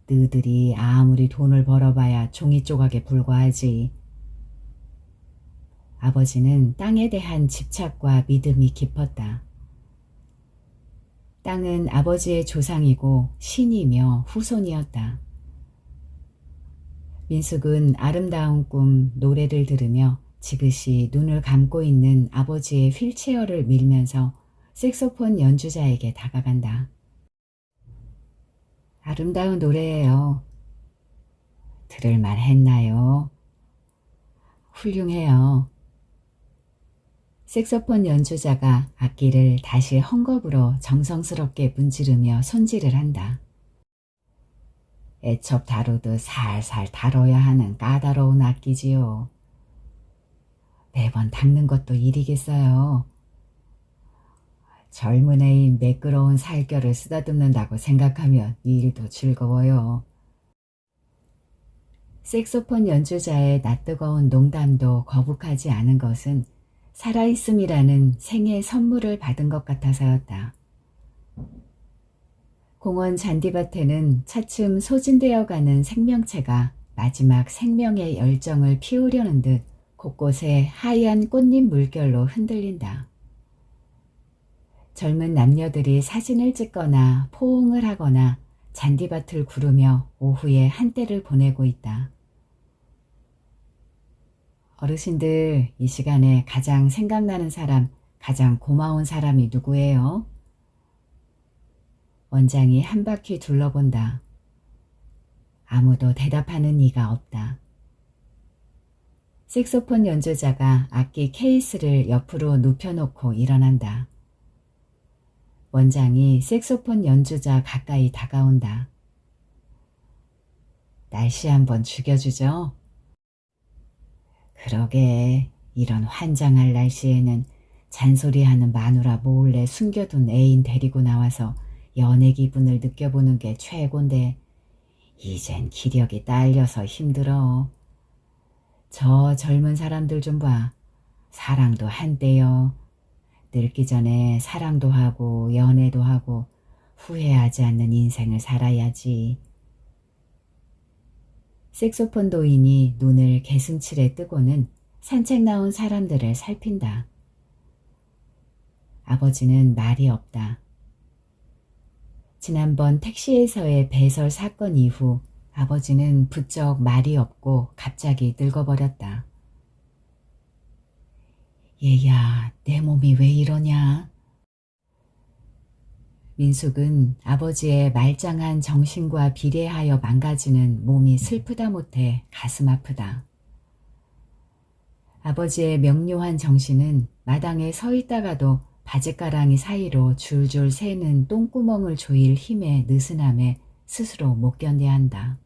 너희들이 아무리 돈을 벌어봐야 종이 조각에 불과하지. 아버지는 땅에 대한 집착과 믿음이 깊었다. 땅은 아버지의 조상이고 신이며 후손이었다. 민숙은 아름다운 꿈 노래를 들으며 지그시 눈을 감고 있는 아버지의 휠체어를 밀면서 색소폰 연주자에게 다가간다. 아름다운 노래예요. 들을만 했나요? 훌륭해요. 색소폰 연주자가 악기를 다시 헝겊으로 정성스럽게 문지르며 손질을 한다. 애첩 다루듯 살살 다뤄야 하는 까다로운 악기지요. 매번 닦는 것도 일이겠어요. 젊은 애인 매끄러운 살결을 쓰다듬는다고 생각하면 이 일도 즐거워요. 색소폰 연주자의 낯뜨거운 농담도 거북하지 않은 것은 살아있음이라는 생의 선물을 받은 것 같아서였다. 공원 잔디밭에는 차츰 소진되어가는 생명체가 마지막 생명의 열정을 피우려는 듯 곳곳에 하얀 꽃잎 물결로 흔들린다. 젊은 남녀들이 사진을 찍거나 포옹을 하거나 잔디밭을 구르며 오후에 한때를 보내고 있다. 어르신들, 이 시간에 가장 생각나는 사람, 가장 고마운 사람이 누구예요? 원장이 한 바퀴 둘러본다. 아무도 대답하는 이가 없다. 색소폰 연주자가 악기 케이스를 옆으로 눕혀놓고 일어난다. 원장이 색소폰 연주자 가까이 다가온다. 날씨 한번 죽여주죠? 그러게, 이런 환장할 날씨에는 잔소리하는 마누라 몰래 숨겨둔 애인 데리고 나와서 연애 기분을 느껴보는 게 최고인데 이젠 기력이 딸려서 힘들어. 저 젊은 사람들 좀 봐. 사랑도 한때요. 늙기 전에 사랑도 하고 연애도 하고 후회하지 않는 인생을 살아야지. 색소폰 도인이 눈을 개슴칠에 뜨고는 산책 나온 사람들을 살핀다. 아버지는 말이 없다. 지난번 택시에서의 배설 사건 이후 아버지는 부쩍 말이 없고 갑자기 늙어버렸다. 얘야, 내 몸이 왜 이러냐? 민숙은 아버지의 말짱한 정신과 비례하여 망가지는 몸이 슬프다 못해 가슴 아프다. 아버지의 명료한 정신은 마당에 서 있다가도 바짓가랑이 사이로 줄줄 새는 똥구멍을 조일 힘에 느슨함에 스스로 못 견뎌야 한다.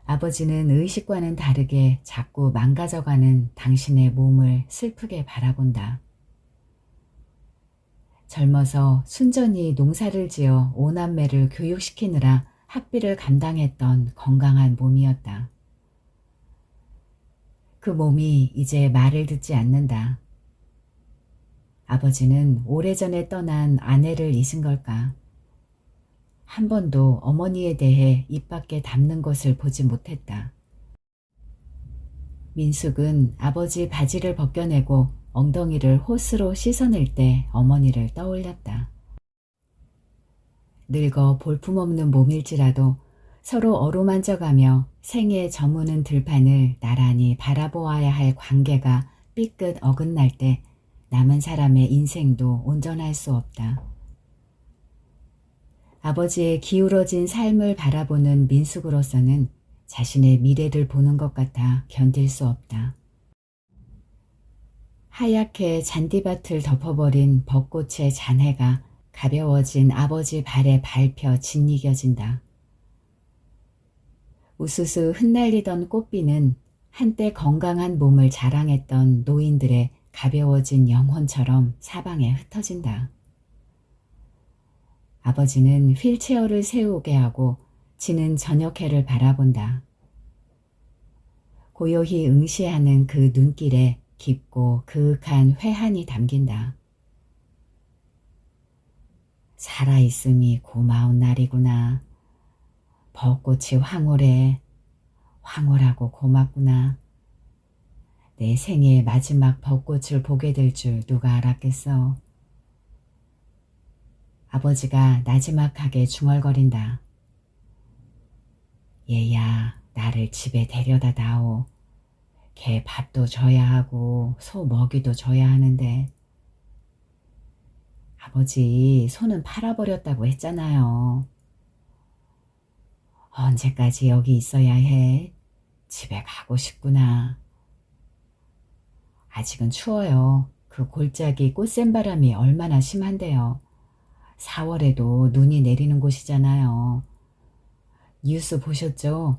아버지는 의식과는 다르게 자꾸 망가져가는 당신의 몸을 슬프게 바라본다. 젊어서 순전히 농사를 지어 오남매를 교육시키느라 학비를 감당했던 건강한 몸이었다. 그 몸이 이제 말을 듣지 않는다. 아버지는 오래전에 떠난 아내를 잊은 걸까? 한 번도 어머니에 대해 입 밖에 담는 것을 보지 못했다. 민숙은 아버지 바지를 벗겨내고 엉덩이를 호스로 씻어낼 때 어머니를 떠올렸다. 늙어 볼품없는 몸일지라도 서로 어루만져가며 생에 저무는 들판을 나란히 바라보아야 할 관계가 삐끗 어긋날 때 남은 사람의 인생도 온전할 수 없다. 아버지의 기울어진 삶을 바라보는 민숙으로서는 자신의 미래를 보는 것 같아 견딜 수 없다. 하얗게 잔디밭을 덮어버린 벚꽃의 잔해가 가벼워진 아버지 발에 밟혀 짓이겨진다. 우수수 흩날리던 꽃비는 한때 건강한 몸을 자랑했던 노인들의 가벼워진 영혼처럼 사방에 흩어진다. 아버지는 휠체어를 세우게 하고 지는 저녁해를 바라본다. 고요히 응시하는 그 눈길에 깊고 그윽한 회한이 담긴다. 살아있음이 고마운 날이구나. 벚꽃이 황홀해. 황홀하고 고맙구나. 내 생애 마지막 벚꽃을 보게 될 줄 누가 알았겠어. 아버지가 나지막하게 중얼거린다. 얘야, 나를 집에 데려다 다오. 개 밥도 줘야 하고 소 먹이도 줘야 하는데. 아버지, 소는 팔아버렸다고 했잖아요. 언제까지 여기 있어야 해? 집에 가고 싶구나. 아직은 추워요. 그 골짜기 꽃샘바람이 얼마나 심한데요. 4월에도 눈이 내리는 곳이잖아요. 뉴스 보셨죠?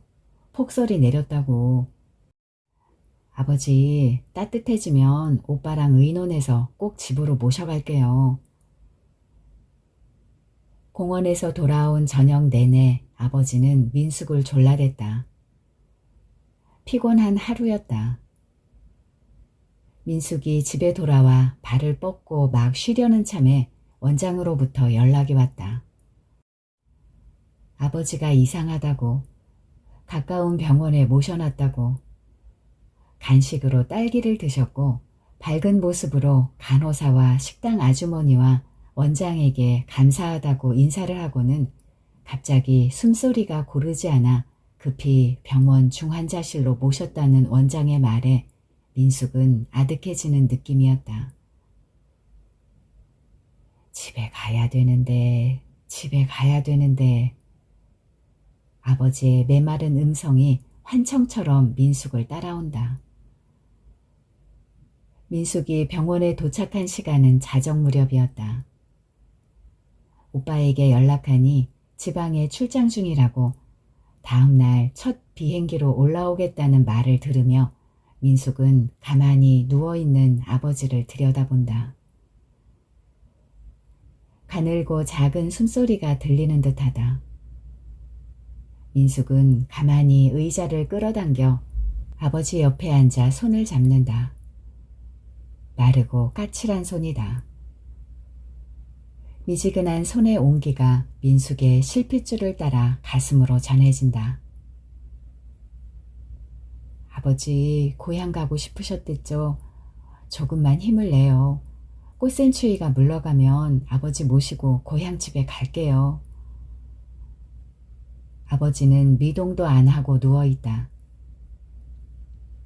폭설이 내렸다고. 아버지, 따뜻해지면 오빠랑 의논해서 꼭 집으로 모셔갈게요. 공원에서 돌아온 저녁 내내 아버지는 민숙을 졸라댔다. 피곤한 하루였다. 민숙이 집에 돌아와 발을 뻗고 막 쉬려는 참에 원장으로부터 연락이 왔다. 아버지가 이상하다고, 가까운 병원에 모셔놨다고, 간식으로 딸기를 드셨고 밝은 모습으로 간호사와 식당 아주머니와 원장에게 감사하다고 인사를 하고는 갑자기 숨소리가 고르지 않아 급히 병원 중환자실로 모셨다는 원장의 말에 민숙은 아득해지는 느낌이었다. 집에 가야 되는데, 집에 가야 되는데. 아버지의 메마른 음성이 환청처럼 민숙을 따라온다. 민숙이 병원에 도착한 시간은 자정 무렵이었다. 오빠에게 연락하니 지방에 출장 중이라고 다음날 첫 비행기로 올라오겠다는 말을 들으며 민숙은 가만히 누워있는 아버지를 들여다본다. 가늘고 작은 숨소리가 들리는 듯하다. 민숙은 가만히 의자를 끌어당겨 아버지 옆에 앉아 손을 잡는다. 마르고 까칠한 손이다. 미지근한 손의 온기가 민숙의 실핏줄을 따라 가슴으로 전해진다. 아버지, 고향 가고 싶으셨댔죠? 조금만 힘을 내요. 꽃샘추위가 물러가면 아버지 모시고 고향집에 갈게요. 아버지는 미동도 안 하고 누워있다.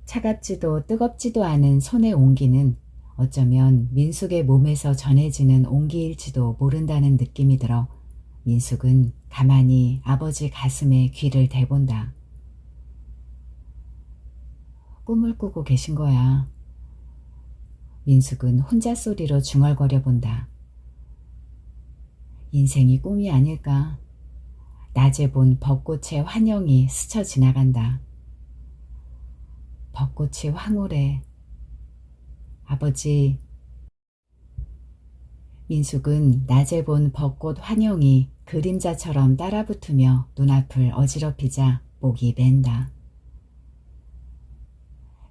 차갑지도 뜨겁지도 않은 손의 온기는 어쩌면 민숙의 몸에서 전해지는 온기일지도 모른다는 느낌이 들어 민숙은 가만히 아버지 가슴에 귀를 대본다. 꿈을 꾸고 계신 거야. 민숙은 혼자 소리로 중얼거려 본다. 인생이 꿈이 아닐까. 낮에 본 벚꽃의 환영이 스쳐 지나간다. 벚꽃이 황홀해. 아버지. 민숙은 낮에 본 벚꽃 환영이 그림자처럼 따라붙으며 눈앞을 어지럽히자 목이 맨다.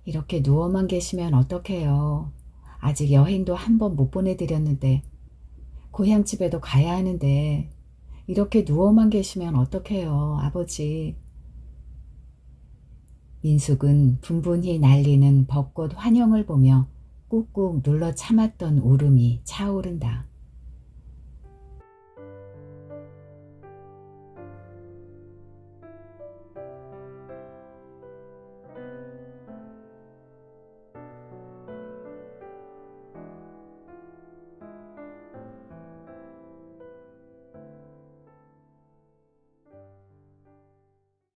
이렇게 누워만 계시면 어떡해요. 아직 여행도 한 번 못 보내드렸는데, 고향집에도 가야 하는데 이렇게 누워만 계시면 어떡해요, 아버지. 민숙은 분분히 날리는 벚꽃 환영을 보며 꾹꾹 눌러 참았던 울음이 차오른다.